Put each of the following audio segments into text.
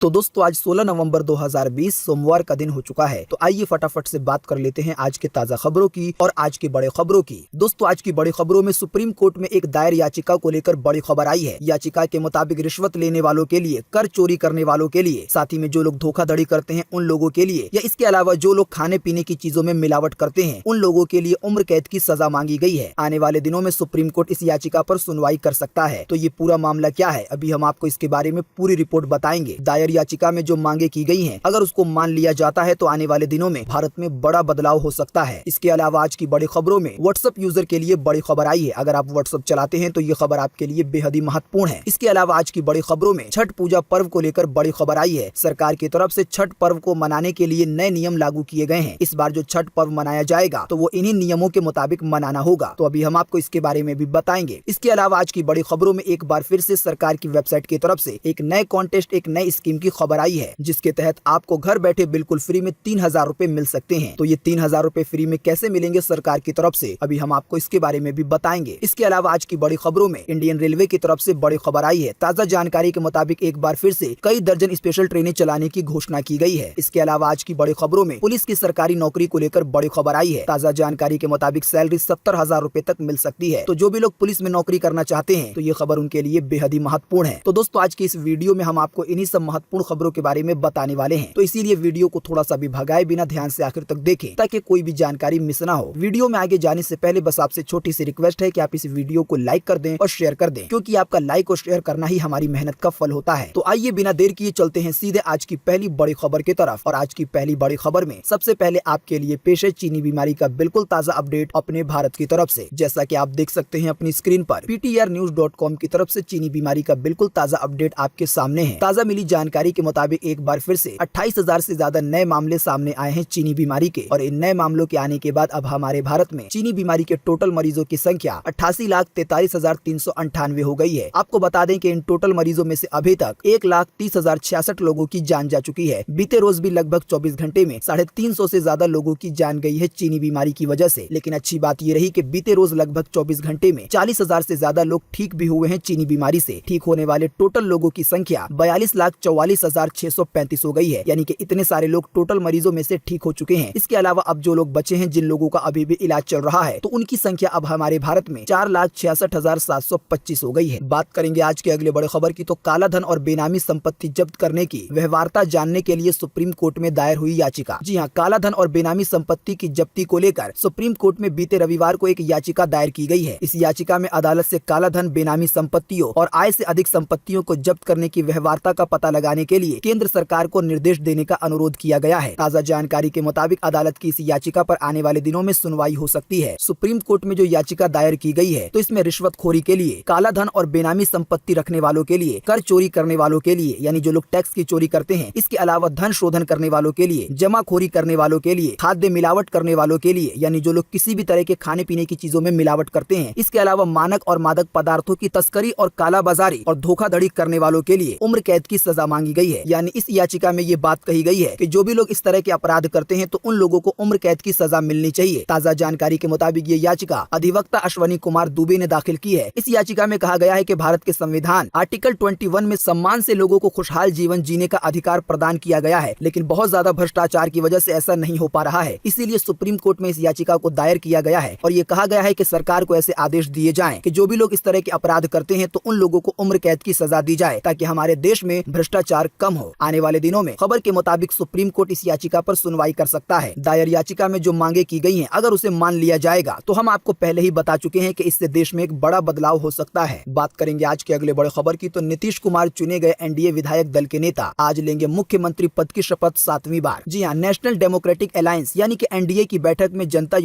तो दोस्तों आज 16 नवंबर 2020 सोमवार का दिन हो चुका है। तो आइए फटाफट से बात कर लेते हैं आज के ताजा खबरों की और आज की बड़े खबरों की। दोस्तों आज की बड़ी खबरों में सुप्रीम कोर्ट में एक दायर याचिका को लेकर बड़ी खबर आई है। याचिका के मुताबिक रिश्वत लेने वालों के लिए, कर चोरी करने वालों के लिए, साथ ही में जो लोग धोखाधड़ी करते हैं उन लोगों के लिए, या इसके अलावा जो लोग खाने पीने की चीजों में मिलावट करते हैं उन लोगों के लिए उम्र कैद की सजा मांगी गई है। आने वाले दिनों में सुप्रीम कोर्ट इस याचिका पर सुनवाई कर सकता है। तो ये पूरा मामला क्या है, अभी हम आपको इसके बारे में पूरी रिपोर्ट बताएंगे। दायर याचिका में जो मांगे की गई हैं, अगर उसको मान लिया जाता है तो आने वाले दिनों में भारत में बड़ा बदलाव हो सकता है। इसके अलावा आज की बड़ी खबरों में व्हाट्सएप यूजर के लिए बड़ी खबर आई है। अगर आप व्हाट्सएप चलाते हैं तो ये खबर आपके लिए बेहद ही महत्वपूर्ण है। इसके अलावा आज की बड़ी खबरों में छठ पूजा पर्व को लेकर बड़ी खबर आई है। सरकार की तरफ से छठ पर्व को मनाने के लिए नए नियम लागू किए गए हैं। इस बार जो छठ पर्व मनाया जाएगा तो वो इन्हीं नियमों के मुताबिक मनाना होगा। तो अभी हम आपको इसके बारे में भी बताएंगे। इसके अलावा आज की बड़ी खबरों में एक बार फिर से सरकार की वेबसाइट की तरफ से एक नए कॉन्टेस्ट, एक नई स्कीम की खबर आई है, जिसके तहत आपको घर बैठे बिल्कुल फ्री में 3000 रुपए मिल सकते हैं। तो ये 3000 रुपए फ्री में कैसे मिलेंगे सरकार की तरफ से, अभी हम आपको इसके बारे में भी बताएंगे। इसके अलावा आज की बड़ी खबरों में इंडियन रेलवे की तरफ से बड़ी खबर आई है। ताजा जानकारी के मुताबिक एक बार फिर से कई दर्जन स्पेशल ट्रेनें चलाने की घोषणा की गई है। इसके अलावा आज की बड़ी खबरों में पुलिस की सरकारी नौकरी को लेकर बड़ी खबर आई है। ताजा जानकारी के मुताबिक सैलरी 70,000 रुपए तक मिल सकती है। तो जो भी लोग पुलिस में नौकरी करना चाहते हैं तो ये खबर उनके लिए बेहद ही महत्वपूर्ण है। तो दोस्तों आज की इस वीडियो में हम आपको इन्हीं सब महत्वपूर्ण खबरों के बारे में बताने वाले हैं। तो इसीलिए वीडियो को थोड़ा सा भी भगाए बिना ध्यान से आखिर तक देखें, ताकि कोई भी जानकारी मिस ना हो। वीडियो में आगे जाने से पहले बस आपसे छोटी सी रिक्वेस्ट है कि आप इस वीडियो को लाइक कर दें और शेयर कर दें, क्योंकि आपका लाइक और शेयर करना ही हमारी मेहनत का फल होता है। तो आइए बिना देर किए चलते हैं सीधे आज की पहली बड़ी खबर की तरफ। और आज की पहली बड़ी खबर में सबसे पहले आपके लिए पेश है चीनी बीमारी का बिल्कुल ताजा अपडेट अपने भारत की तरफ से। जैसा कि आप देख सकते हैं अपनी स्क्रीन पर, ptrnews.com की तरफ से चीनी बीमारी का बिल्कुल ताजा अपडेट आपके सामने है। ताजा मिली जानकारी के मुताबिक एक बार फिर से 28,000 से ज्यादा नए मामले सामने आए हैं चीनी बीमारी के। और इन नए मामलों के आने के बाद अब हमारे भारत में चीनी बीमारी के टोटल मरीजों की संख्या 88,43,398 हो गई है। आपको बता दें कि इन टोटल मरीजों में से अभी तक 1,30,066 लोगों की जान जा चुकी है। बीते रोज भी लगभग 24 घंटे में 350 से ज्यादा लोगों की जान गई है चीनी बीमारी की वजह से। लेकिन अच्छी बात ये रही कि बीते रोज लगभग 24 घंटे में 40,000 से ज्यादा लोग ठीक भी हुए हैं चीनी बीमारी से। ठीक होने वाले टोटल लोगों की संख्या 42,44,635 हो गई है। यानी कि इतने सारे लोग टोटल मरीजों में से ठीक हो चुके हैं। इसके अलावा अब जो लोग बचे हैं, जिन लोगों का अभी भी इलाज चल रहा है, तो उनकी संख्या अब हमारे भारत में 4,66,725 हो गई है। बात करेंगे आज के अगले बड़े खबर की, तो काला धन और बेनामी संपत्ति जब्त करने की व्यवहार्यता जानने के लिए सुप्रीम कोर्ट में दायर हुई याचिका। जी हाँ, काला धन और बेनामी संपत्ति की जब्ती को लेकर सुप्रीम कोर्ट में बीते रविवार को एक याचिका दायर की गई है। इस याचिका में अदालत से काला धन, बेनामी संपत्तियों और आय से अधिक संपत्तियों को जब्त करने की व्यवहार्यता का पता लगाने के लिए केंद्र सरकार को निर्देश देने का अनुरोध किया गया है। ताजा जानकारी के मुताबिक अदालत की इस याचिका पर आने वाले दिनों में सुनवाई हो सकती है। सुप्रीम कोर्ट में जो याचिका दायर की गई है, तो इसमें रिश्वतखोरी के लिए, काला धन और बेनामी संपत्ति रखने वालों के लिए, कर चोरी करने वालों के लिए यानी जो लोग टैक्स की चोरी करते हैं, इसके अलावा धन शोधन करने वालों के लिए, जमाखोरी करने वालों के लिए, खाद्य मिलावट करने वालों के लिए यानी जो लोग किसी भी तरह के खाने पीने की चीजों में मिलावट करते हैं, इसके अलावा मानक और मादक पदार्थों की तस्करी और कालाबाजारी और धोखाधड़ी करने वालों के लिए उम्र कैद की सजा मांगी गई है। यानी इस याचिका में ये बात कही गई है कि जो भी लोग इस तरह के अपराध करते हैं तो उन लोगों को उम्र कैद की सजा मिलनी चाहिए। ताजा जानकारी के मुताबिक ये याचिका अधिवक्ता अश्वनी कुमार दुबे ने दाखिल की है। इस याचिका में कहा गया है कि भारत के संविधान आर्टिकल 21 में सम्मान से लोगों को खुशहाल जीवन जीने का अधिकार प्रदान किया गया है, लेकिन बहुत ज्यादा भ्रष्टाचार की वजह से ऐसा नहीं हो पा रहा है। इसीलिए सुप्रीम कोर्ट में इस याचिका को दायर किया गया है और ये कहा गया है कि सरकार को ऐसे आदेश दिए जाएं कि जो भी लोग इस तरह के अपराध करते हैं तो उन लोगों को उम्र कैद की सजा दी जाए, ताकि हमारे देश में भ्रष्टाचार कम हो। आने वाले दिनों में खबर के मुताबिक सुप्रीम कोर्ट इस याचिका पर सुनवाई कर सकता है। दायर याचिका में जो मांगे की गई हैं, अगर उसे मान लिया जाएगा तो हम आपको पहले ही बता चुके हैं कि इससे देश में एक बड़ा बदलाव हो सकता है। बात करेंगे आज के अगले बड़े खबर की, तो नीतीश कुमार चुने गए एनडीए विधायक दल के नेता आज लेंगे मुख्यमंत्री पद की शपथ 7वीं बार। जी हाँ, नेशनल डेमोक्रेटिक अलायंस यानी कि एनडीए की बैठक में जनता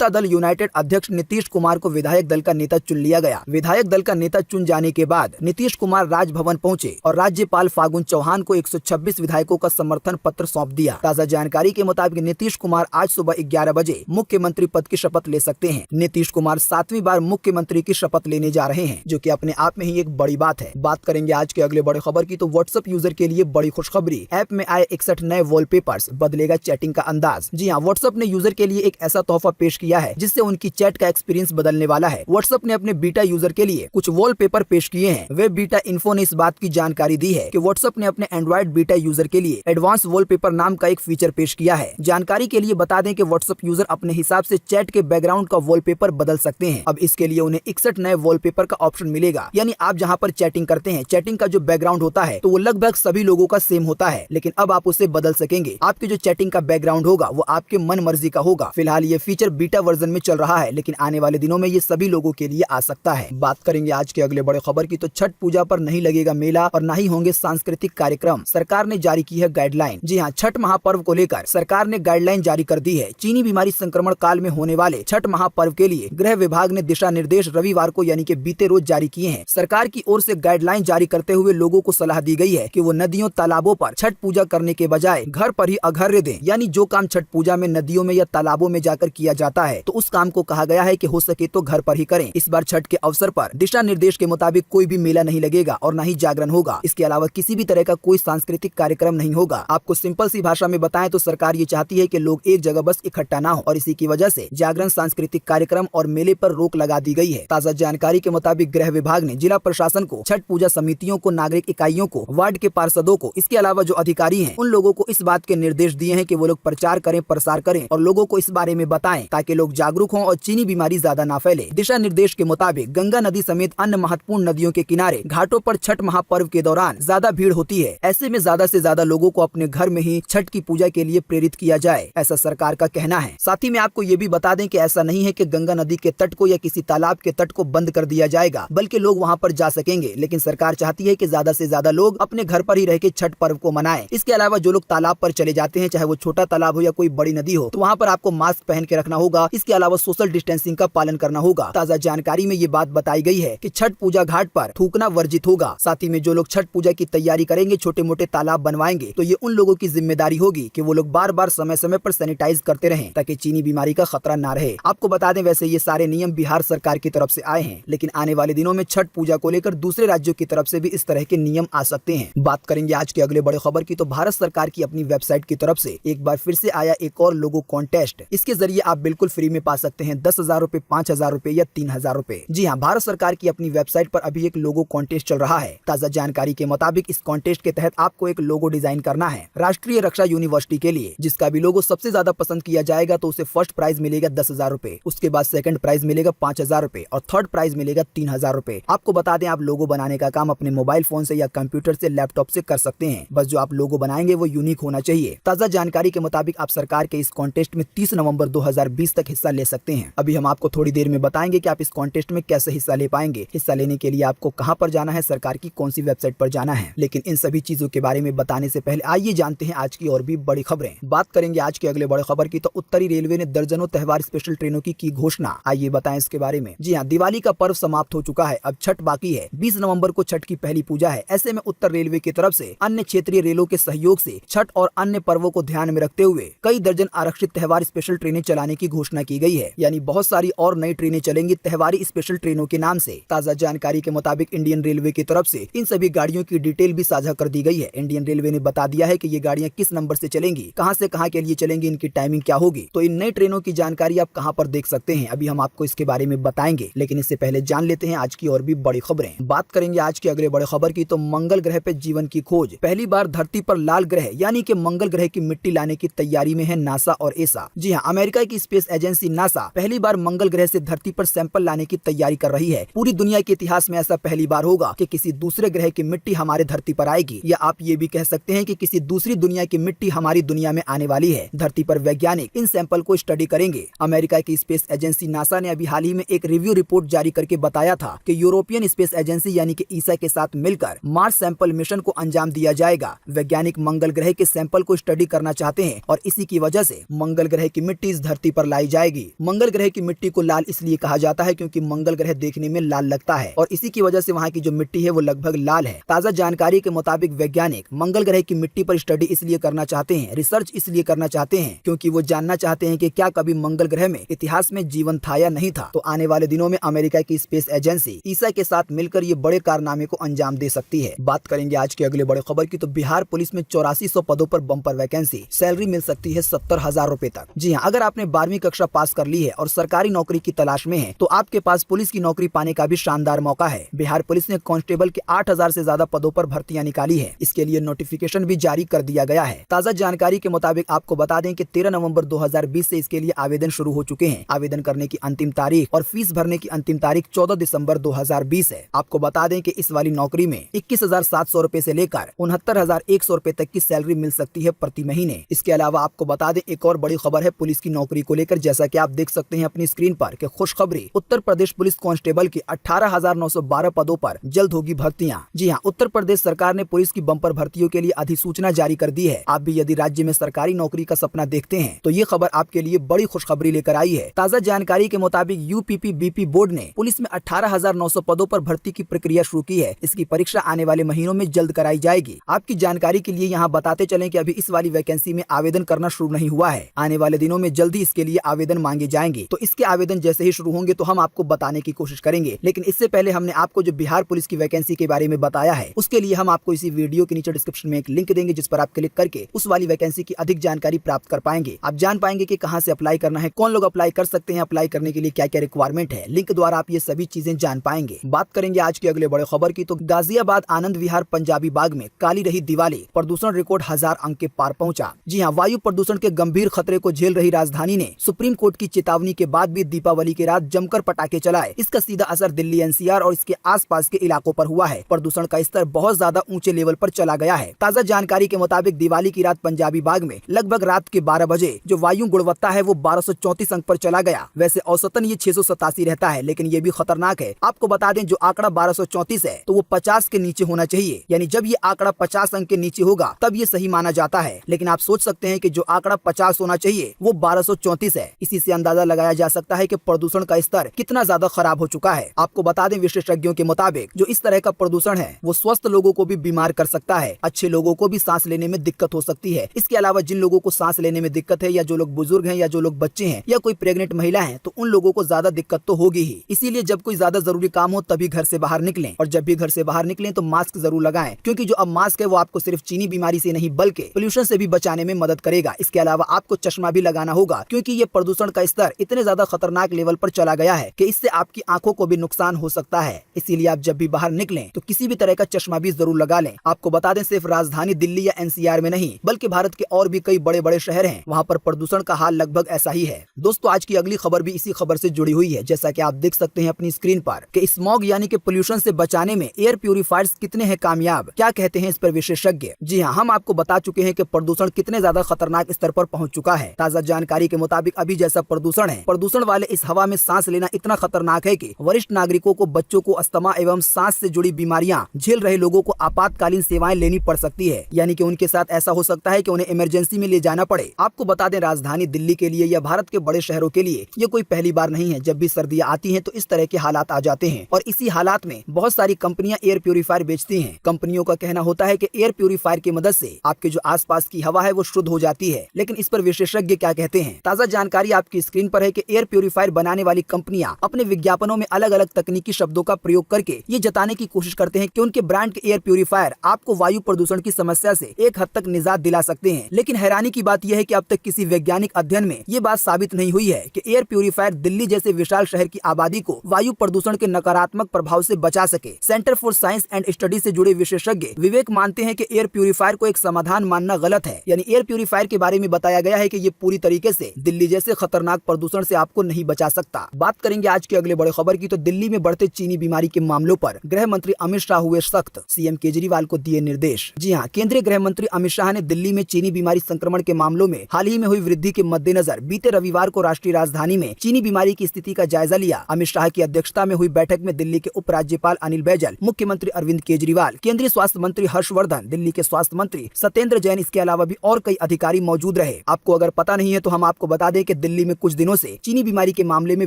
दल यूनाइटेड अध्यक्ष नीतीश कुमार को विधायक दल का नेता चुन लिया गया। विधायक दल का नेता चुन जाने के बाद नीतीश कुमार राजभवन पहुंचे और राज्यपाल फागुन चौहान को 126 विधायकों का समर्थन पत्र सौंप दिया। ताजा जानकारी के मुताबिक नीतीश कुमार आज सुबह 11 बजे मुख्यमंत्री पद की शपथ ले सकते हैं। नीतीश कुमार 7वीं बार मुख्यमंत्री की शपथ लेने जा रहे हैं, जो कि अपने आप में ही एक बड़ी बात है। बात करेंगे आज के अगले बड़े खबर की, तो व्हाट्सएप यूजर के लिए बड़ी खुशखबरी। ऐप में आए 61 नए वॉलपेपर्स, बदलेगा चैटिंग का अंदाज। जी हाँ, व्हाट्सएप ने यूजर के लिए एक ऐसा तोहफा पेश किया है जिससे उनकी चैट का एक्सपीरियंस बदलने वाला है। व्हाट्सएप ने अपने बीटा यूजर के लिए कुछ वॉलपेपर पेश किए हैं। वेब बीटा इन्फो ने इस बात की जानकारी दी है है कि व्हाट्सएप ने अपने एंड्रॉइड बीटा यूजर के लिए एडवांस वॉलपेपर नाम का एक फीचर पेश किया है। जानकारी के लिए बता दें कि व्हाट्सएप यूजर अपने हिसाब से चैट के बैकग्राउंड का वॉलपेपर बदल सकते हैं। अब इसके लिए उन्हें 61 नए वॉलपेपर का ऑप्शन मिलेगा, यानी आप जहां पर चैटिंग करते हैं, चैटिंग का जो बैकग्राउंड होता है तो वो लगभग सभी लोगों का सेम होता है, लेकिन अब आप उसे बदल सकेंगे। आपकी जो चैटिंग का बैकग्राउंड होगा वो आपके मन मर्जी का होगा। फिलहाल ये फीचर बीटा वर्जन में चल रहा है, लेकिन आने वाले दिनों में ये सभी लोगों के लिए आ सकता है। बात करेंगे आज के अगले बड़े खबर की, तो छठ पूजा पर नहीं लगेगा मेला और न ही होंगे सांस्कृतिक कार्यक्रम। सरकार ने जारी की है गाइडलाइन। जी हाँ, छठ महापर्व को लेकर सरकार ने गाइडलाइन जारी कर दी है। चीनी बीमारी संक्रमण काल में होने वाले छठ महापर्व के लिए गृह विभाग ने दिशा निर्देश रविवार को यानी कि बीते रोज जारी किए हैं। सरकार की ओर से गाइडलाइन जारी करते हुए लोगों को सलाह दी गई है कि वो नदियों तालाबों पर छठ पूजा करने के बजाय घर पर ही अर्घ्य दें, यानी जो काम छठ पूजा में नदियों में या तालाबों में जाकर किया जाता है तो उस काम को कहा गया है कि हो सके तो घर पर ही करें। इस बार छठ के अवसर पर दिशा निर्देश के मुताबिक कोई भी मेला नहीं लगेगा और न ही जागरण होगा। इसके अलावा किसी भी तरह का कोई सांस्कृतिक कार्यक्रम नहीं होगा। आपको सिंपल सी भाषा में बताएं तो सरकार ये चाहती है कि लोग एक जगह बस इकट्ठा ना हो और इसी की वजह से जागरण, सांस्कृतिक कार्यक्रम और मेले पर रोक लगा दी गई है। ताज़ा जानकारी के मुताबिक गृह विभाग ने जिला प्रशासन को, छठ पूजा समितियों को, नागरिक इकाइयों को, वार्ड के पार्षदों को, इसके अलावा जो अधिकारी हैं उन लोगों को इस बात के निर्देश दिए हैं कि वो लोग प्रचार करें, प्रसार करें और लोगों को इस बारे में बताएं ताकि लोग जागरूक हों और चीनी बीमारी ज्यादा ना फैले। दिशा निर्देश के मुताबिक गंगा नदी समेत अन्य महत्वपूर्ण नदियों के किनारे घाटों पर छठ महापर्व के दौरान ज्यादा भीड़ होती है। ऐसे में ज्यादा से ज्यादा लोगों को अपने घर में ही छठ की पूजा के लिए प्रेरित किया जाए, ऐसा सरकार का कहना है। साथ ही में आपको ये भी बता दें कि ऐसा नहीं है कि गंगा नदी के तट को या किसी तालाब के तट को बंद कर दिया जाएगा, बल्कि लोग वहाँ पर जा सकेंगे, लेकिन सरकार चाहती है कि ज्यादा से ज्यादा लोग अपने घर पर ही रह के छठ पर्व को मनाएं। इसके अलावा जो लोग तालाब पर चले जाते हैं, चाहे वो छोटा तालाब हो या कोई बड़ी नदी हो, तो वहाँ पर आपको मास्क पहन के रखना होगा। इसके अलावा सोशल डिस्टेंसिंग का पालन करना होगा। ताज़ा जानकारी में ये बात बताई गई है कि छठ पूजा घाट पर थूकना वर्जित होगा। साथ ही में जो लोग छठ पूजा की तैयारी करेंगे, छोटे मोटे तालाब बनवाएंगे, तो ये उन लोगों की जिम्मेदारी होगी कि वो लोग बार बार समय समय पर सैनिटाइज करते रहें ताकि चीनी बीमारी का खतरा ना रहे। आपको बता दें वैसे ये सारे नियम बिहार सरकार की तरफ से आए हैं, लेकिन आने वाले दिनों में छठ पूजा को लेकर दूसरे राज्यों की तरफ से भी इस तरह के नियम आ सकते हैं। बात करेंगे आज के अगले बड़े खबर की, तो भारत सरकार की अपनी वेबसाइट की तरफ से एक बार फिर से आया एक और लोगो कॉन्टेस्ट। इसके जरिए आप बिल्कुल फ्री में पा सकते हैं 10,000 रुपए, 5,000 रुपए या 3,000 रुपए। जी हाँ, भारत सरकार की अपनी वेबसाइट पर अभी एक लोगो कॉन्टेस्ट चल रहा है। ताज़ा जानकारी के मुताबिक इस कॉन्टेस्ट के तहत आपको एक लोगो डिजाइन करना है राष्ट्रीय रक्षा यूनिवर्सिटी के लिए। जिसका भी लोगो सबसे ज्यादा पसंद किया जाएगा तो उसे फर्स्ट प्राइज मिलेगा 10,000 रुपए, उसके बाद सेकंड प्राइज मिलेगा 5,000 रुपए और थर्ड प्राइज मिलेगा 3,000 रुपए। आपको बता दें आप लोगो बनाने का काम अपने मोबाइल फोन से या कंप्यूटर से, लैपटॉप से कर सकते हैं। बस जो आप लोगो बनाएंगे वो यूनिक होना चाहिए। ताज़ा जानकारी के मुताबिक आप सरकार के इस कॉन्टेस्ट में 30 नवंबर 2020 तक हिस्सा ले सकते हैं। अभी हम आपको थोड़ी देर में बताएंगे कि आप इस कॉन्टेस्ट में कैसे हिस्सा ले पाएंगे। हिस्सा लेने के लिए आपको कहां पर जाना है, सरकार की कौन सी वेबसाइट पर जाना है। लेकिन इन सभी चीजों के बारे में बताने से पहले आइए जानते हैं आज की और भी बड़ी खबरें। बात करेंगे आज के अगले बड़े खबर की, तो उत्तरी रेलवे ने दर्जनों त्योहार स्पेशल ट्रेनों की घोषणा। आइए बताएं इसके बारे में। जी हाँ, दिवाली का पर्व समाप्त हो चुका है, अब छठ बाकी है। 20 नवंबर को छठ की पहली पूजा है। ऐसे में उत्तर रेलवे की तरफ से अन्य क्षेत्रीय रेलों के सहयोग से छठ और अन्य पर्वों को ध्यान में रखते हुए कई दर्जन आरक्षित त्योहार स्पेशल ट्रेनें चलाने की घोषणा की गई है। यानी बहुत सारी और नई ट्रेनें चलेंगी त्योहारी स्पेशल ट्रेनों के नाम से। ताज़ा जानकारी के मुताबिक इंडियन रेलवे की तरफ से इन सभी गाड़ियों की डिटेल भी साझा कर दी गई है। इंडियन रेलवे ने बता दिया है कि ये गाड़ियां किस नंबर से चलेंगी, कहां से कहां के लिए चलेंगी, इनकी टाइमिंग क्या होगी। तो इन नई ट्रेनों की जानकारी आप कहां पर देख सकते हैं, अभी हम आपको इसके बारे में बताएंगे। लेकिन इससे पहले जान लेते हैं आज की और भी बड़ी खबरें। बात करेंगे आज के अगले बड़े खबर की, तो मंगल ग्रह पे जीवन की खोज। पहली बार धरती पर लाल ग्रह यानी कि मंगल ग्रह की मिट्टी लाने की तैयारी में है नासा और एसा। जी हाँ, अमेरिका की स्पेस एजेंसी नासा पहली बार मंगल ग्रह से धरती पर सैंपल लाने की तैयारी कर रही है। पूरी दुनिया के इतिहास में ऐसा पहली बार होगा कि किसी दूसरे ग्रह की मिट्टी हमारे धरती पर आएगी, या आप ये भी कह सकते हैं कि किसी दूसरी दुनिया की मिट्टी हमारी दुनिया में आने वाली है। धरती पर वैज्ञानिक इन सैंपल को स्टडी करेंगे। अमेरिका की स्पेस एजेंसी नासा ने अभी हाल ही में एक रिव्यू रिपोर्ट जारी करके बताया था कि यूरोपियन स्पेस एजेंसी यानी कि ईसा के साथ मिलकर मार्स सैंपल मिशन को अंजाम दिया जाएगा। वैज्ञानिक मंगल ग्रह के सैंपल को स्टडी करना चाहते हैं और इसी की वजह से मंगल ग्रह की मिट्टी इस धरती पर लाई जाएगी। मंगल ग्रह की मिट्टी को लाल इसलिए कहा जाता है क्योंकि मंगल ग्रह देखने में लाल लगता है और इसी की वजह से वहाँ की जो मिट्टी है वो लगभग लाल है। ताज़ा जानकारी के मुताबिक वैज्ञानिक मंगल ग्रह की मिट्टी पर स्टडी इसलिए करना चाहते हैं, रिसर्च इसलिए करना चाहते हैं क्योंकि वो जानना चाहते हैं कि क्या कभी मंगल ग्रह में इतिहास में जीवन था या नहीं था। तो आने वाले दिनों में अमेरिका की स्पेस एजेंसी ईसा के साथ मिलकर ये बड़े कारनामे को अंजाम दे सकती है। बात करेंगे आज के अगले बड़े खबर की, तो बिहार पुलिस में 8400 पदों पर बम्पर वैकेंसी, सैलरी मिल सकती है 70,000 रुपए तक। जी हाँ, अगर आपने 12वीं कक्षा पास कर ली है और सरकारी नौकरी की तलाश में है तो आपके पास पुलिस की नौकरी पाने का भी शानदार मौका है। बिहार पुलिस ने कांस्टेबल के 8,000 से ज्यादा पदों पर भर्तियां निकाली है। इसके लिए नोटिफिकेशन भी जारी कर दिया गया है। ताज़ा जानकारी के मुताबिक आपको बता दें कि 13 नवंबर 2020 से इसके लिए आवेदन शुरू हो चुके हैं। आवेदन करने की अंतिम तारीख और फीस भरने की अंतिम तारीख 14 दिसंबर 2020 है। आपको बता दें कि इस वाली नौकरी में 21,700 रुपए से लेकर 69,100 रुपए तक की सैलरी मिल सकती है प्रति महीने। इसके अलावा आपको बता दें एक और बड़ी खबर है पुलिस की नौकरी को लेकर। जैसा कि आप देख सकते हैं अपनी स्क्रीन पर कि खुशखबरी, उत्तर प्रदेश पुलिस कांस्टेबल की 18,912 पदों पर जल्द होगी भर्तियां। जी हां, उत्तर प्रदेश सरकार ने पुलिस की बम्पर भर्तियों के लिए अधिसूचना जारी कर दी है। आप भी यदि राज्य में सरकारी नौकरी का सपना देखते हैं तो ये खबर आपके लिए बड़ी खुशखबरी लेकर आई है। ताज़ा जानकारी के मुताबिक यूपीपीबीपी बोर्ड ने पुलिस में 18,900 पदों पर भर्ती की प्रक्रिया शुरू की है। इसकी परीक्षा आने वाले महीनों में जल्द कराई जाएगी। आपकी जानकारी के लिए यहाँ बताते चलें कि अभी इस वाली वैकेंसी में आवेदन करना शुरू नहीं हुआ है। आने वाले दिनों में जल्द ही इसके लिए आवेदन मांगे जाएंगे। तो इसके आवेदन जैसे ही शुरू होंगे तो हम आपको बताने की कोशिश करेंगे। लेकिन इससे पहले हमने आपको जो बिहार पुलिस की वैकेंसी के बारे में बताया है उसके लिए हम आपको इसी वीडियो के नीचे डिस्क्रिप्शन में एक लिंक देंगे, जिस पर आप क्लिक करके उस वाली वैकेंसी की अधिक जानकारी प्राप्त कर पाएंगे। आप जान पाएंगे कि कहां से अप्लाई करना है, कौन लोग अप्लाई कर सकते हैं, अप्लाई करने के लिए क्या क्या रिक्वायरमेंट है। लिंक द्वारा आप ये सभी चीजें जान पाएंगे। बात करेंगे आज के अगले बड़े खबर की, तो गाजियाबाद आनंद विहार पंजाबी बाग में काली रही दिवाली, प्रदूषण रिकॉर्ड 1000 अंक के पार पहुंचा। जी हां, वायु प्रदूषण के गंभीर खतरे को झेल रही राजधानी ने सुप्रीम कोर्ट की चेतावनी के बाद भी दीपावली की रात जमकर पटाखे चलाए। इसका सीधा असर दिल्ली एनसीआर और इसके आसपास के इलाकों पर हुआ है। प्रदूषण का स्तर बहुत ज्यादा ऊंचे लेवल पर चला गया है। ताज़ा जानकारी के मुताबिक दिवाली की रात पंजाबी बाग में लगभग रात के 12 बजे जो वायु गुणवत्ता है वो 1234 अंक पर चला गया। वैसे औसतन ये 687 रहता है, लेकिन ये भी खतरनाक है। आपको बता दें जो आंकड़ा 1234 है तो वो 50 के नीचे होना चाहिए, यानी जब ये आंकड़ा 50 अंक के नीचे होगा तब ये सही माना जाता है। लेकिन आप सोच सकते हैं कि जो आंकड़ा 50 होना चाहिए वो 1234 है। इसी से अंदाजा लगाया जा सकता है कि प्रदूषण का स्तर कितना ज्यादा खराब हो चुका है। आपको बता दें विशेषज्ञों के मुताबिक जो इस तरह का प्रदूषण है वो स्वस्थ लोगों को भी बीमार कर सकता है, अच्छे लोगों को भी सांस लेने में दिक्कत हो सकती है। इसके अलावा जिन लोगों को सांस लेने में दिक्कत है, या जो लोग बुजुर्ग हैं, या जो लोग बच्चे हैं, या कोई प्रेग्नेंट महिला है, तो उन लोगों को ज्यादा दिक्कत तो होगी ही। इसीलिए जब कोई ज्यादा जरूरी काम हो तभी घर से बाहर निकलें, और जब भी घर से बाहर निकलें तो मास्क जरूर लगाएं, क्योंकि जो अब मास्क है वो आपको सिर्फ चीनी बीमारी से नहीं बल्कि पोल्यूशन से भी बचाने में मदद करेगा। इसके अलावा आपको चश्मा भी लगाना होगा, क्योंकि ये प्रदूषण का स्तर इतने ज्यादा खतरनाक लेवल पर चला गया है कि इससे आपकी आंखों को भी नुकसान हो सकता है। इसीलिए आप जब भी बाहर निकलें तो किसी भी तरह का चश्मा भी जरूर लगा लें। आपको बता दें सिर्फ राजधानी दिल्ली या एनसीआर में नहीं बल्कि भारत के और भी कई बड़े बड़े शहर हैं, वहाँ पर प्रदूषण का हाल लगभग ऐसा ही है। दोस्तों आज की अगली खबर भी इसी खबर से जुड़ी हुई है। जैसा कि आप देख सकते हैं अपनी स्क्रीन पर कि स्मॉग यानी कि पोल्यूशन से बचाने में एयर प्यूरिफायर्स कितने हैं कामयाब, क्या कहते हैं इस पर विशेषज्ञ। जी हाँ, हम आपको बता चुके हैं कि प्रदूषण कितने ज्यादा खतरनाक स्तर पर पहुंच चुका है। ताज़ा जानकारी के मुताबिक अभी जैसा प्रदूषण है, प्रदूषण वाले इस हवा में सांस लेना इतना खतरनाक है कि वरिष्ठ नागरिकों को, बच्चों को अस्थमा एवं सांस से जुड़ी बीमारियां झेल रहे लोगों को आपातकालीन सेवाएं लेनी पड़ सकती है। यानी कि उनके साथ ऐसा हो सकता है कि उन्हें इमरजेंसी में ले जाना पड़े। आपको बता दें राजधानी दिल्ली के लिए या भारत के बड़े शहरों के लिए ये कोई पहली बार नहीं है। जब भी सर्दियां आती हैं तो इस तरह के हालात आ जाते हैं, और इसी हालात में बहुत सारी कंपनियां एयर प्यूरिफायर बेचती हैं। कंपनियों का कहना होता है कि एयर प्यूरिफायर की मदद से आपके जो आसपास की हवा है वो शुद्ध हो जाती है। लेकिन इस पर विशेषज्ञ क्या कहते हैं, ताज़ा जानकारी आपकी स्क्रीन पर है कि एयर प्यूरिफायर बनाने वाली कंपनियां अपने विज्ञापनों में अलग अलग तकनीकी शब्दों का प्रयोग करके ये जताने की कोशिश करते हैं कि उनके ब्रांड के एयर प्यूरिफायर आपको वायु प्रदूषण की समस्या से एक हद तक निजात दिला सकते हैं। लेकिन हैरानी की बात यह है कि अब तक किसी वैज्ञानिक अध्ययन में ये बात साबित नहीं हुई है कि एयर प्यूरिफायर दिल्ली जैसे विशाल शहर की आबादी को वायु प्रदूषण के नकारात्मक प्रभाव से बचा सके। Centre for science and study से जुड़े विशेषज्ञ विवेक मानते हैं कि एयर प्यूरिफायर को एक समाधान मानना गलत है। यानी एयर प्यूरिफायर के बारे में बताया गया है कि ये पूरी तरीके से दिल्ली जैसे खतरनाक प्रदूषण से आपको नहीं बचा सकता। बात करेंगे आज के अगले बड़े खबर की, तो दिल्ली में बढ़ते चीनी बीमारी के मामलों पर गृह मंत्री अमित शाह हुए सख्त, सीएम केजरीवाल को दिए निर्देश। जी हाँ, केंद्रीय गृह मंत्री अमित शाह ने दिल्ली में चीनी बीमारी संक्रमण के मामलों में हाल ही में हुई वृद्धि के मद्देनजर बीते रविवार को राष्ट्रीय राजधानी में चीनी बीमारी की स्थिति का जायजा लिया। अमित शाह की अध्यक्षता में हुई बैठक में दिल्ली के उप राज्यपाल अनिल बैजल, मुख्यमंत्री अरविंद केजरीवाल, केंद्रीय स्वास्थ्य मंत्री हर्षवर्धन, दिल्ली के स्वास्थ्य मंत्री सत्येंद्र जैन, इसके अलावा भी और कई अधिकारी मौजूद रहे। आपको अगर पता नहीं है तो हम आपको बता दें कि दिल्ली में कुछ दिनों से चीनी बीमारी के मामले में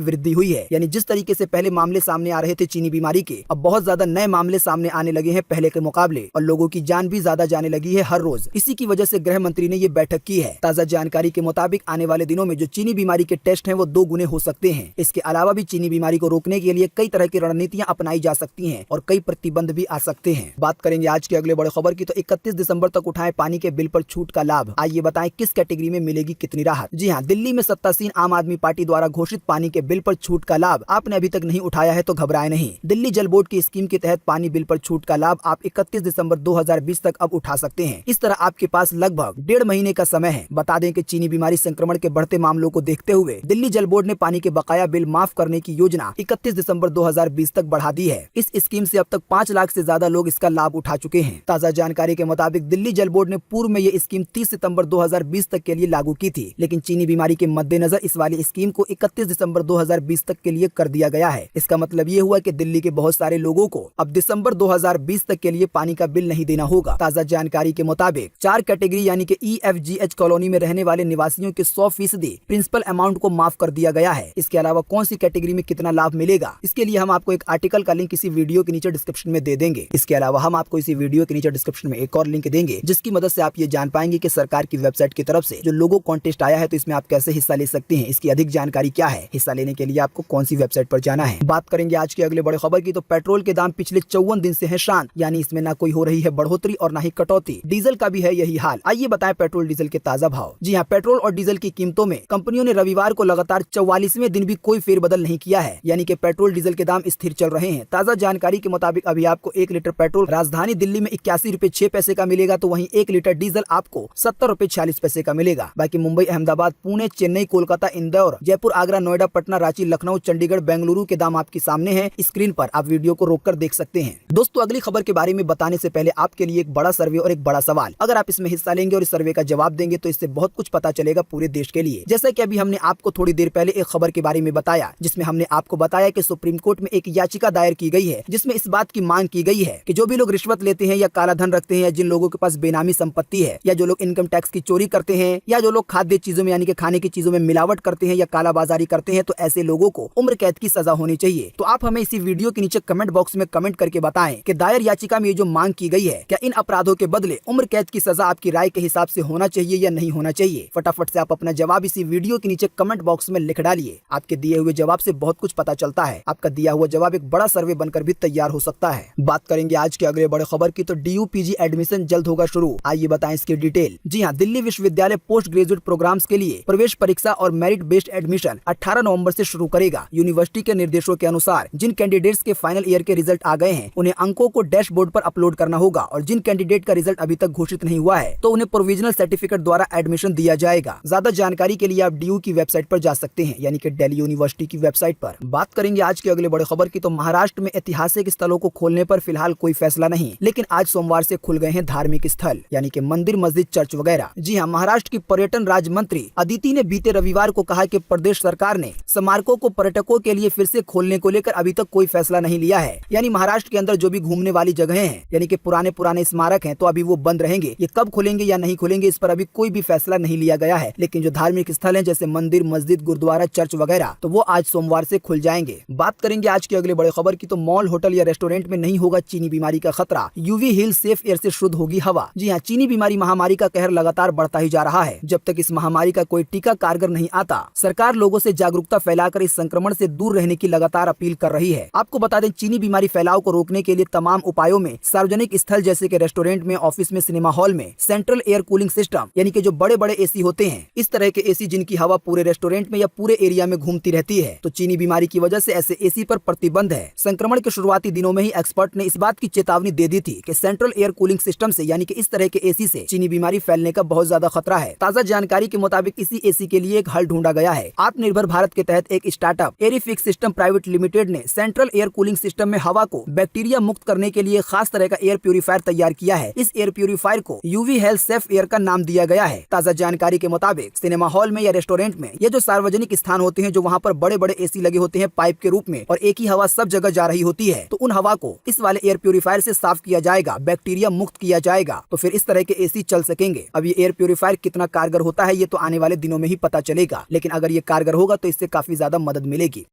वृद्धि हुई है। यानी जिस तरीके से पहले मामले सामने आ रहे थे चीनी बीमारी के, अब बहुत ज्यादा नए मामले सामने आने लगे हैं पहले के मुकाबले, और लोगों की जान भी ज्यादा जाने लगी है हर रोज। इसी की वजह से गृह मंत्री ने ये बैठक की है। ताज़ा जानकारी के मुताबिक आने वाले दिनों में जो चीनी बीमारी के टेस्ट हैं वो 2 गुने हो सकते हैं। इसके अलावा भी चीनी बीमारी को रोकने के लिए कई तरह की रणनीतियां अपनाई जा सकती हैं और कई प्रतिबंध भी आ सकते हैं। बात करेंगे आज के अगले बड़े खबर की, तो 31 दिसंबर तक उठाए पानी के बिल पर छूट का लाभ। आइए बताएं किस कैटेगरी में मिलेगी कितनी राहत। जी हाँ, दिल्ली में सत्तासीन आम आदमी पार्टी द्वारा घोषित पानी के बिल पर छूट का लाभ आपने अभी तक नहीं उठाया है तो घबराए नहीं। दिल्ली जल बोर्ड की स्कीम के तहत पानी बिल पर छूट का लाभ आप 31 दिसंबर 2020 तक अब उठा सकते हैं। इस तरह आपके पास लगभग 1.5 महीने का समय है। बता दें कि चीनी बीमारी संक्रमण के बढ़ते मामलों को देखते हुए दिल्ली जल बोर्ड ने पानी के बकाया बिल माफ करने की योजना 31 दिसंबर 2020 तक बढ़ा दी है। इस स्कीम से अब तक 5 लाख से ज्यादा लोग इसका लाभ उठा चुके हैं। ताजा जानकारी के मुताबिक दिल्ली जल बोर्ड ने पूर्व में ये स्कीम 30 सितंबर 2020 तक के लिए लागू की थी, लेकिन चीनी बीमारी के मद्देनजर इस वाली स्कीम को 31 दिसंबर 2020 तक के लिए कर दिया गया है। इसका मतलब ये हुआ कि दिल्ली के बहुत सारे लोगों को अब दिसंबर 2020 तक के लिए पानी का बिल नहीं देना होगा। ताजा जानकारी के मुताबिक 4 कैटेगरी यानी कि EFGH कॉलोनी में रहने वाले निवासियों के 100% प्रिंसिपल अमाउंट को माफ कर दिया गया है। इसके अलावा कौन सी कैटेगरी में कितना लाभ मिलेगा, इसके लिए हम आपको एक आर्टिकल का लिंक इसी वीडियो के नीचे डिस्क्रिप्शन में दे देंगे। इसके अलावा हम आपको इसी वीडियो के नीचे डिस्क्रिप्शन में एक और लिंक देंगे, जिसकी मदद से आप ये जान पाएंगे कि सरकार की वेबसाइट की तरफ से जो लोगो कॉन्टेस्ट आया है तो इसमें आप कैसे हिस्सा ले सकते हैं, इसकी अधिक जानकारी क्या है, हिस्सा लेने के लिए आपको कौन सी वेबसाइट पर जाना है। बात करेंगे आज की अगले बड़े खबर की, तो पेट्रोल के दाम पिछले 54 दिन से है शांत, यानी इसमें ना कोई हो रही है बढ़ोतरी और ना ही कटौती। डीजल का भी है यही हाल। आइए बताएं पेट्रोल डीजल के ताजा भाव। जी हाँ, पेट्रोल और डीजल की कीमतों में कंपनियों ने रविवार को लगातार 44वें दिन भी कोई फेरबदल नहीं किया है, यानी कि पेट्रोल डीजल के दाम स्थिर चल रहे हैं। ताजा जानकारी के मुताबिक अभी आपको 1 लीटर पेट्रोल राजधानी दिल्ली में 81 रुपए 6 पैसे का मिलेगा, तो वहीं 1 लीटर डीजल आपको 70 रुपए 46 पैसे का मिलेगा। बाकी मुंबई, अहमदाबाद, पुणे, चेन्नई, कोलकाता, इंदौर, जयपुर, आगरा, नोएडा, पटना, रांची, लखनऊ, चंडीगढ़, बेंगलुरु के दाम आपके सामने हैं। स्क्रीन पर आप वीडियो को रोककर देख सकते हैं। दोस्तों, अगली खबर के बारे में बताने से पहले आपके लिए एक बड़ा सर्वे और एक बड़ा सवाल। अगर आप इसमें हिस्सा लेंगे और इस सर्वे का जवाब देंगे तो इससे बहुत कुछ पता चलेगा पूरे देश के लिए। जैसा कि अभी हमने आपको थोड़ी देर पहले एक खबर के बारे में बताया, जिसमें हमने आपको बताया कि सुप्रीम कोर्ट में एक याचिका दायर की गई है, जिसमें इस बात की मांग की गई है कि जो भी लोग रिश्वत लेते हैं या काला धन रखते हैं, या जिन लोगों के पास बेनामी संपत्ति है, या जो लोग इनकम टैक्स की चोरी करते हैं, या जो लोग खाद्य चीजों में यानी कि खाने की चीजों में मिलावट करते हैं या कालाबाजारी करते हैं, तो ऐसे लोगों को उम्र कैद की सजा होनी चाहिए। तो आप हमें इसी वीडियो के नीचे कमेंट बॉक्स में कमेंट करके बताएं कि दायर याचिका में ये जो मांग की गई है, क्या इन अपराधों के बदले उम्र कैद की सजा आपकी राय के हिसाब से होना चाहिए या नहीं होना चाहिए। फटाफट से आप अपना जवाब इसी वीडियो के नीचे कमेंट बॉक्स में लिख डालिए। आपके दिए हुए जवाब से बहुत कुछ पता चलता है। आपका दिया हुआ जवाब एक बड़ा सर्वे बनकर भी तैयार हो सकता है। बात करेंगे आज के अगले बड़े खबर की, तो DU-PG एडमिशन जल्द होगा शुरू। आइए बताएं इसकी डिटेल। जी हाँ, दिल्ली विश्वविद्यालय पोस्ट ग्रेजुएट प्रोग्राम्स के लिए प्रवेश परीक्षा और मेरिट बेस्ड एडमिशन 18 नवंबर से शुरू करेगा। यूनिवर्सिटी के निर्देशों के अनुसार जिन कैंडिडेट्स के फाइनल ईयर के रिजल्ट आ गए हैं, उन्हें अंकों को डैशबोर्ड पर अपलोड करना होगा, और जिन कैंडिडेट का रिजल्ट अभी तक घोषित नहीं हुआ है तो उन्हें प्रोविजनल सर्टिफिकेट द्वारा एडमिशन दिया जाएगा। ज्यादा जानकारी के लिए आप DU की वेबसाइट पर जा सकते हैं, यानी कि दिल्ली यूनिवर्सिटी की वेबसाइट पर। बात करेंगे आज के अगले बड़े खबर की, तो महाराष्ट्र में ऐतिहासिक स्थलों को खोलने पर फिलहाल कोई फैसला नहीं, लेकिन आज सोमवार से खुल गए हैं धार्मिक स्थल, यानी कि मंदिर, मस्जिद, चर्च वगैरह। जी हाँ, महाराष्ट्र की पर्यटन राज्य मंत्री अदिति ने बीते रविवार को कहा कि प्रदेश सरकार ने स्मारकों को पर्यटकों के लिए फिर से खोलने को लेकर अभी तक कोई फैसला नहीं लिया है। यानी महाराष्ट्र के अंदर जो भी घूमने वाली जगहें हैं, यानी कि पुराने स्मारक हैं, तो अभी वो बंद रहेंगे। ये कब खुलेंगे या नहीं खुलेंगे इस पर अभी कोई भी फैसला नहीं लिया गया है, लेकिन जो धार्मिक स्थल हैं जैसे मंदिर, मस्जिद, गुरुद्वारा, चर्च वगैरह, तो वो आज सोमवार से खुल जाएंगे। बात करेंगे आज के अगले बड़े खबर की, तो मॉल, होटल या रेस्टोरेंट में नहीं होगा चीनी बीमारी का खतरा। UV हिल सेफ एयर से शुद्ध होगी हवा। जी हाँ, चीनी बीमारी महामारी का कहर लगातार बढ़ता ही जा रहा है। जब तक इस महामारी का कोई टीका कारगर नहीं आता, सरकार लोगों से जागरूकता फैलाकर इस संक्रमण से दूर रहने की लगातार अपील कर रही है। आपको बता दें, चीनी बीमारी फैलाव को रोकने के लिए तमाम उपायों में सार्वजनिक स्थल जैसे कि रेस्टोरेंट में, ऑफिस में, सिनेमा हॉल में सेंट्रल एयर कूलिंग सिस्टम, यानी कि जो बड़े बड़े AC होते हैं, इस तरह के AC जिनकी हवा पूरे रेस्टोरेंट में या पूरे एरिया में घूमती रहती है, तो चीनी बीमारी की वजह से ऐसे AC पर प्रतिबंध है। संक्रमण के शुरुआती दिनों में ही एक्सपर्ट ने इस बात की चेतावनी दे दी थी कि सेंट्रल एयर कूलिंग सिस्टम से, यानी कि इस तरह के AC से चीनी बीमारी फैलने का बहुत ज्यादा खतरा है। ताजा जानकारी के मुताबिक इसी AC के लिए एक हल ढूंढा गया है। आत्मनिर्भर भारत के तहत एक स्टार्टअप एयरिफिक्स सिस्टम प्राइवेट लिमिटेड ने सेंट्रल एयर कूलिंग सिस्टम में हवा को बैक्टीरिया मुक्त करने के लिए खास तरह का एयर प्यूरिफायर तैयार किया है। इस एयर प्यूरिफायर को UV हेल्थ सेफ एयर का नाम दिया गया है। ताजा जानकारी के मुताबिक सिनेमा हॉल में या रेस्टोरेंट में, ये जो सार्वजनिक स्थान होते हैं, जो वहाँ पर बड़े बड़े AC लगे होते हैं पाइप के रूप में, और एक ही हवा सब जगह जा रही होती है, तो उन हवा को इस वाले एयर प्यूरिफायर से साफ किया जाएगा, बैक्टीरिया मुक्त किया जाएगा, तो फिर इस तरह के AC चल सकेंगे। अब ये एयर प्यूरिफायर कितना कारगर होता है ये तो आने वाले दिनों में ही पता चलेगा, लेकिन अगर ये कारगर होगा तो इससे काफी ज्यादा मदद मिलेगी।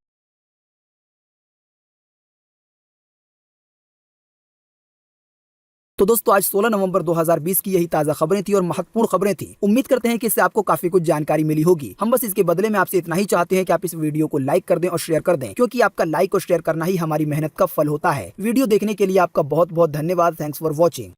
तो दोस्तों, आज 16 नवंबर 2020 की यही ताजा खबरें थी और महत्वपूर्ण खबरें थी। उम्मीद करते हैं कि इससे आपको काफी कुछ जानकारी मिली होगी। हम बस इसके बदले में आपसे इतना ही चाहते हैं कि आप इस वीडियो को लाइक कर दें और शेयर कर दें, क्योंकि आपका लाइक और शेयर करना ही हमारी मेहनत का फल होता है। वीडियो देखने के लिए आपका बहुत बहुत धन्यवाद। Thanks for watching.